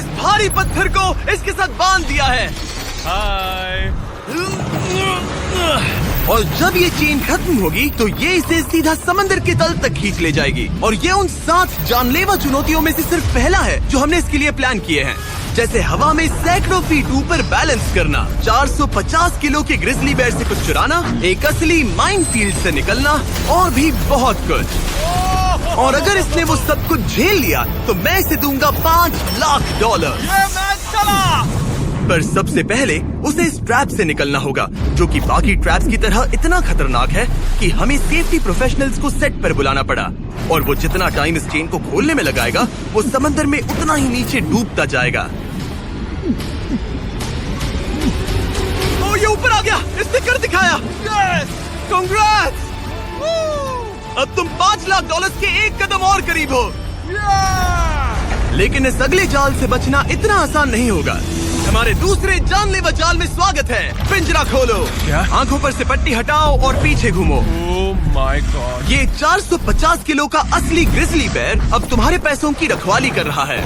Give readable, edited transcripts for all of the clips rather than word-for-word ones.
इस भारी पत्थर को इसके साथ बांध दिया है। हाय। और जब ये चेन खत्म होगी तो ये इसे सीधा समंदर के तल तक खींच ले जाएगी। और ये उन 7 जानलेवा चुनौतियों में से सिर्फ पहला है जो हमने इसके लिए प्लान किए हैं, जैसे हवा में सैकड़ों फीट ऊपर बैलेंस करना, 450 किलो के ग्रिजली बेयर से कुछ चुराना, एक असली माइनफील्ड से निकलना और भी बहुत कुछ। और अगर इसने वो सब कुछ झेल लिया तो मैं इसे दूंगा $5 लाख। ये मैच चला। पर सबसे पहले उसे इस ट्रैप से निकलना होगा, जो कि बाकी ट्रैप्स की तरह इतना खतरनाक है कि हमें सेफ्टी प्रोफेशनल्स को सेट पर बुलाना पड़ा। और वो जितना टाइम इस चेन को खोलने में लगाएगा, वो समंदर में उतना ही नीचे डूबता जाएगा। ओ, ये ऊपर आ गया, इसने कर दिखाया। कांग्रेट्स! अब तुम $5 लाख के एक कदम और करीब हो। लेकिन इस अगले जाल से बचना इतना आसान नहीं होगा। हमारे दूसरे जानलेवा जाल में स्वागत है। पिंजरा खोलो। क्या? आंखों पर से पट्टी हटाओ और पीछे घूमो। Oh my God. ये 450 किलो का असली ग्रिजली बेयर अब तुम्हारे पैसों की रखवाली कर रहा है।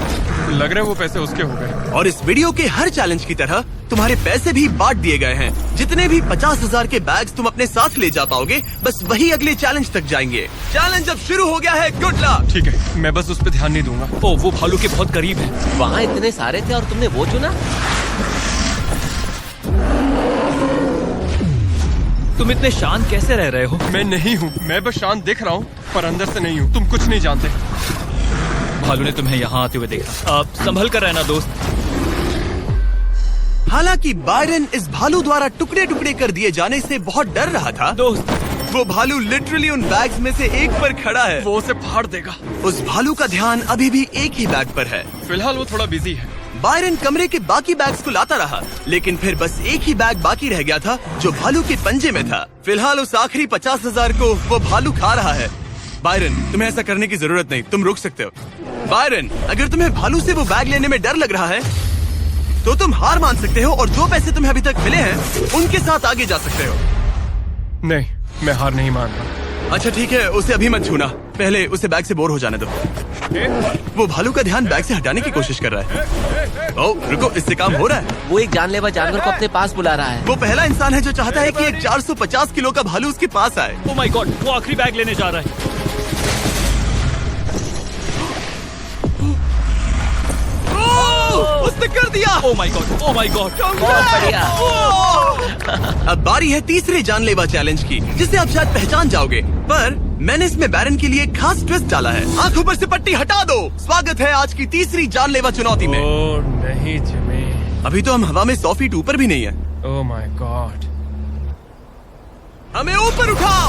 लग रहा है वो पैसे उसके हो गए। और इस वीडियो के हर चैलेंज की तरह तुम्हारे पैसे भी बांट दिए गए हैं। जितने भी 50,000 के बैग्स तुम अपने साथ ले जा पाओगे, बस वही अगले चैलेंज तक जाएंगे। चैलेंज अब शुरू हो गया है। Good luck. ठीक है, मैं बस उस पर ध्यान नहीं दूंगा। ओ, वो भालू के बहुत करीब है। वहाँ इतने सारे थे और तुमने वो चुना। तुम इतने शांत कैसे रह रहे हो? मैं नहीं हूँ, मैं बस शांत दिख रहा हूँ पर अंदर से नहीं हूँ। तुम कुछ नहीं जानते। भालू ने तुम्हें यहाँ आते हुए देखा। अब संभल कर रहना दोस्त। हालांकि बायरन इस भालू द्वारा टुकड़े टुकड़े कर दिए जाने से बहुत डर रहा था। दोस्त, वो भालू लिटरली उन बैग्स में से एक पर खड़ा है। वो उसे फाड़ देगा। उस भालू का ध्यान अभी भी एक ही बैग पर है। फिलहाल वो थोड़ा बिजी है। बायरन कमरे के बाकी बैग्स को लाता रहा, लेकिन फिर बस एक ही बैग बाकी रह गया था जो भालू के पंजे में था। फिलहाल उस आखिरी 50,000 को वो भालू खा रहा है। बायरन, तुम्हें ऐसा करने की जरूरत नहीं, तुम रुक सकते हो। बायरन, अगर तुम्हें भालू से वो बैग लेने में डर लग रहा है तो तुम हार मान सकते हो और जो पैसे तुम्हें अभी तक मिले हैं उनके साथ आगे जा सकते हो। नहीं, मैं हार नहीं मान रहा। अच्छा ठीक है, उसे अभी मत छूना, पहले उसे बैग से बोर हो जाने दो। वो भालू का ध्यान बैग से हटाने की कोशिश कर रहा है। ओह रुको, इससे काम हो रहा है। वो एक जानलेवा जानवर को अपने पास बुला रहा है। वो पहला इंसान है जो चाहता है कि एक 450 किलो का भालू उसके पास आए। ओ माय गॉड, वो आखिरी बैग लेने जा रहा है। उसने कर दिया। Oh my God, oh my God. बहुत बढ़िया। अब बारी है तीसरे जानलेवा चैलेंज की, जिसे आप शायद पहचान जाओगे, पर मैंने इसमें बैरन के लिए एक खास ट्विस्ट डाला है। आंखों पर से पट्टी हटा दो। स्वागत है आज की तीसरी जानलेवा चुनौती में। ओह नहीं जिमी। अभी तो हम हवा में 100 फीट ऊपर भी नहीं है। Oh my God. हमें ऊपर उठाओ।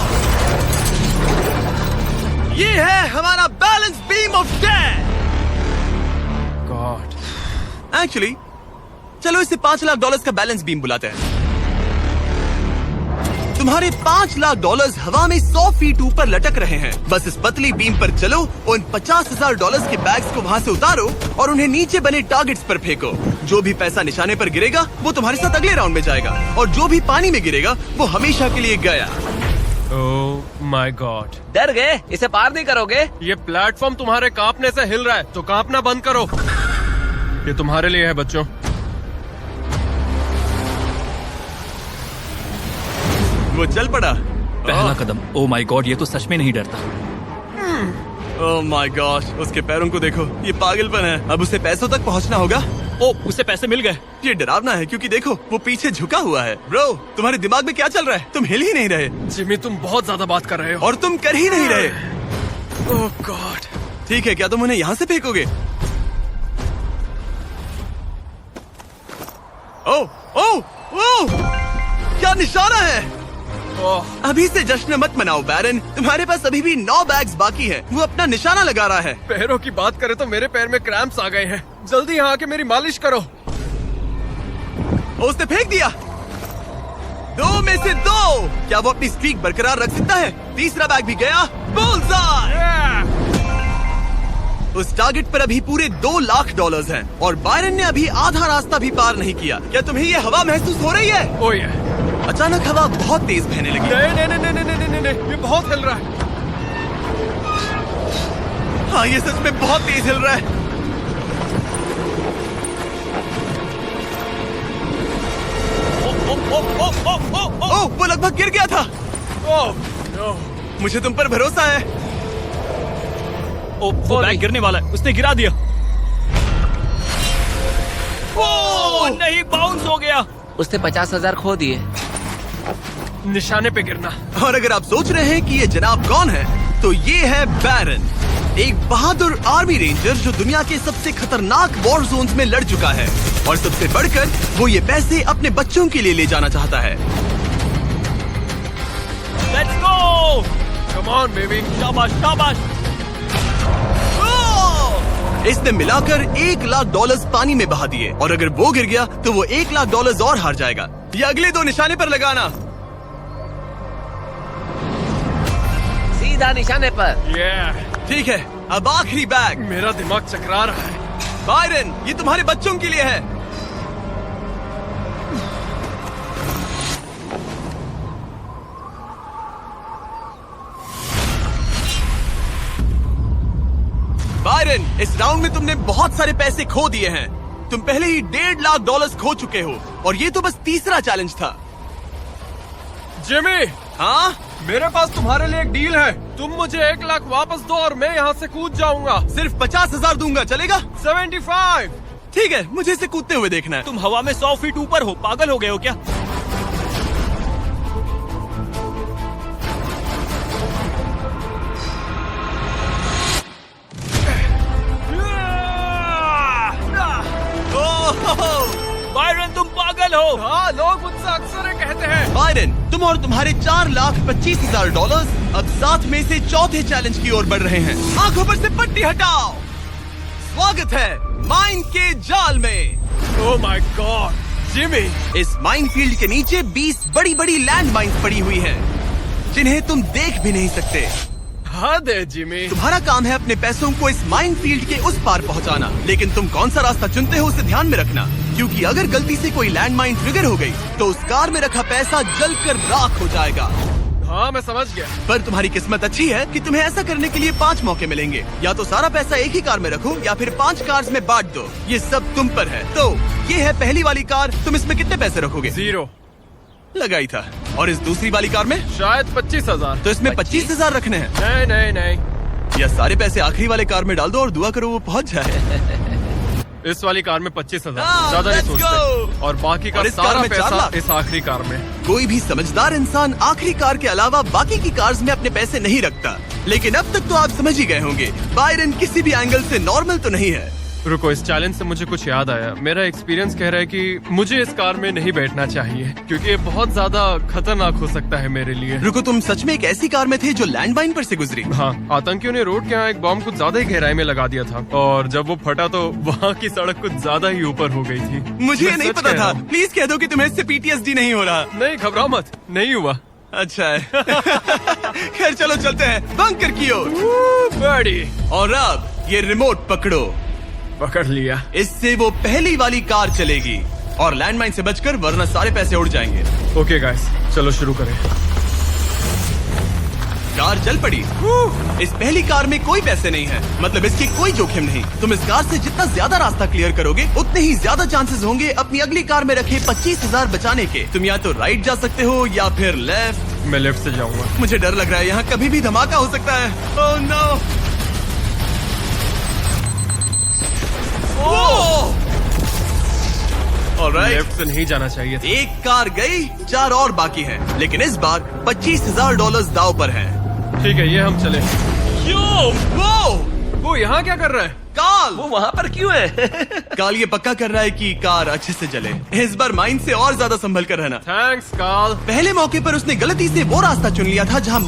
ये है हमारा balance beam of death. God. Actually चलो इसे $5 लाख का बैलेंस बीम बुलाते हैं। तुम्हारे $5 लाख हवा में 100 फीट ऊपर लटक रहे हैं। बस इस पतली बीम पर चलो, उन $50,000 के बैग्स को वहाँ से उतारो और उन्हें नीचे बने टारगेट्स पर फेंको। जो भी पैसा निशाने पर गिरेगा वो तुम्हारे साथ अगले राउंड में जाएगा, और जो भी पानी में गिरेगा वो हमेशा के लिए गया। Oh my God. डर गए? इसे पार नहीं करोगे। ये प्लेटफॉर्म तुम्हारे कांपने से हिल रहा है, तो कांपना बंद करो। ये तुम्हारे लिए है बच्चों। वो चल पड़ा। पहला कदम। ओ माय गॉड, ये तो सच में नहीं डरता। ओह माय गॉश, उसके पैरों को देखो, ये पागलपन है। अब उसे पैसों तक पहुंचना होगा। ओ, उसे पैसे मिल गए। ये डरावना है क्योंकि देखो वो पीछे झुका हुआ है। ब्रो, तुम्हारे दिमाग में क्या चल रहा है? तुम हिल ही नहीं रहे जिमी, तुम बहुत ज्यादा बात कर रहे हो। और तुम कर ही नहीं रहे। ओह गॉड। ठीक है, क्या तुम उन्हें यहाँ से फेंकोगे? ओह ओह ओह, क्या निशाना है। अभी से जश्न मत मनाओ बैरन, तुम्हारे पास अभी भी 9 बैग्स बाकी हैं। वो अपना निशाना लगा रहा है। पैरों की बात करें तो मेरे पैर में क्रैम्प्स आ गए हैं। जल्दी यहाँ आके मेरी मालिश करो। उसने फेंक दिया। 2 में से 2। क्या वो अपनी स्ट्रीक बरकरार रख सकता है? तीसरा बैग भी गया। बुलसआई। उस टारगेट पर अभी पूरे $2 लाख हैं और बायरन ने अभी आधा रास्ता भी पार नहीं किया। क्या तुम्हें ये हवा महसूस हो रही है? ओह ये। अचानक हवा बहुत तेज बहने लगी। नहीं नहीं नहीं नहीं नहीं नहीं नहीं, ये बहुत हिल रहा है। हाँ, ये सच में बहुत तेज हिल रहा है। था। Oh no. मुझे तुम पर भरोसा है। वो बैग गिरने वाला है, उसने गिरा दिया। ओ नहीं, बाउंस हो गया। उसने 50,000 खो दिए। निशाने पे गिरना। और अगर आप सोच रहे हैं कि ये जनाब कौन है, तो ये है बैरन, एक बहादुर आर्मी रेंजर जो दुनिया के सबसे खतरनाक वॉर जोन्स में लड़ चुका है। और सबसे बढ़कर वो ये पैसे अपने बच्चों के लिए ले जाना चाहता है। Let's go. Come on baby. शाबाश शाबाश। इसने मिलाकर $1,00,000 पानी में बहा दिए, और अगर वो गिर गया तो वो $1,00,000 और हार जाएगा। ये अगले 2 निशाने पर लगाना। सीधा निशाने पर। ठीक है, अब आखिरी बैग। मेरा दिमाग चकरा रहा है। बायरन, ये तुम्हारे बच्चों के लिए है। बायरन, इस राउंड में तुमने बहुत सारे पैसे खो दिए हैं। तुम पहले ही $1,50,000 खो चुके हो, और ये तो बस तीसरा चैलेंज था। जिमी, हाँ, मेरे पास तुम्हारे लिए एक डील है। तुम मुझे 1,00,000 वापस दो और मैं यहाँ से कूद जाऊंगा। सिर्फ 50,000 दूंगा, चलेगा? 75। ठीक है, मुझे इसे कूदते हुए देखना है। तुम हवा में 100 फीट ऊपर हो, पागल हो गए हो क्या? बायरन, तुम पागल हो। हाँ, लोग मुझसे अक्सर ये कहते हैं। बायरन, तुम और तुम्हारे $4,25,000 अब साथ में से चौथे चैलेंज की ओर बढ़ रहे हैं। आंखों पर से पट्टी हटाओ। स्वागत है माइन के जाल में। Oh my God, Jimmy. इस माइन फील्ड के नीचे 20 बड़ी बड़ी लैंड माइन्स पड़ी हुई हैं, जिन्हें तुम देख भी नहीं सकते। हद है जिमी। तुम्हारा काम है अपने पैसों को इस माइन फील्ड के उस पार पहुंचाना, लेकिन तुम कौन सा रास्ता चुनते हो उसे ध्यान में रखना, क्योंकि अगर गलती से कोई लैंड माइन ट्रिगर हो गई तो उस कार में रखा पैसा जलकर राख हो जाएगा। हाँ, मैं समझ गया। पर तुम्हारी किस्मत अच्छी है कि तुम्हें ऐसा करने के लिए 5 मौके मिलेंगे। या तो सारा पैसा एक ही कार में रखो, या फिर 5 कार्स में बांट दो। ये सब तुम पर है। तो ये है पहली वाली कार, तुम इसमें कितने पैसे रखोगे? 0। लगाई था। और इस दूसरी वाली कार में? शायद 25,000। तो इसमें 25,000 रखने हैं। नहीं नहीं नहीं। या सारे पैसे आखिरी वाले कार में डाल दो और दुआ करो वो पहुंच जाए। इस वाली कार में 25,000, हाँ, ज्यादा नहीं let's सोचते। go। और बाकी का और इस कार सारा में 4 पैसा लाख। इस आखिरी कार में। कोई भी समझदार इंसान आखिरी कार के अलावा बाकी की कार्स में अपने पैसे नहीं रखता। लेकिन अब तक तो आप समझ ही गए होंगे, बायरन किसी भी एंगल से नॉर्मल तो नहीं है। रुको, इस चैलेंज से मुझे कुछ याद आया। मेरा एक्सपीरियंस कह रहा है कि मुझे इस कार में नहीं बैठना चाहिए, क्योंकि ये बहुत ज्यादा खतरनाक हो सकता है मेरे लिए। रुको, तुम सच में एक ऐसी कार में थे जो लैंडमाइन पर से गुजरी? हाँ, आतंकियों ने रोड के यहाँ एक बॉम्ब कुछ ज्यादा ही गहराई में लगा दिया था, और जब वो फटा तो वहाँ की सड़क कुछ ज्यादा ही ऊपर हो गई थी। मुझे ये मैं नहीं सच पता कह रहा था। हूँ। प्लीज कह दो कि तुम्हें इससे PTSD नहीं हो रहा। नहीं, घबराओ मत, नहीं हुआ। अच्छा है। खैर चलो चलते हैं बंकर की ओर। बड़ी। और अब ये रिमोट पकड़ो। पकड़ लिया। इससे वो पहली वाली कार चलेगी और लैंडमाइन से बचकर, वरना सारे पैसे उड़ जाएंगे। ओके गाइस, चलो शुरू करें। कार चल पड़ी। इस पहली कार में कोई पैसे नहीं है, मतलब इसकी कोई जोखिम नहीं। तुम इस कार से जितना ज्यादा रास्ता क्लियर करोगे, उतने ही ज्यादा चांसेस होंगे अपनी अगली कार में रखे 25,000 बचाने के। तुम या तो राइट जा सकते हो या फिर लेफ्ट। मैं लेफ्ट से जाऊंगा। मुझे डर लग रहा है, यहाँ कभी भी धमाका हो सकता है। Oh no. ऑलराइट, लेफ्ट से नहीं जाना चाहिए था। एक कार गई, 4 और बाकी हैं, लेकिन इस बार $25,000 दाव पर है। ठीक है, ये हम चले। वो यहाँ क्या कर रहा है? काल, वो वहाँ पर क्यों है? काल ये पक्का कर रहा है कि कार अच्छे से चले। इस बार माइन से और ज्यादा संभल कर रहना। थैंक्स काल। पहले मौके पर उसने गलती से वो रास्ता चुन लिया था जहाँ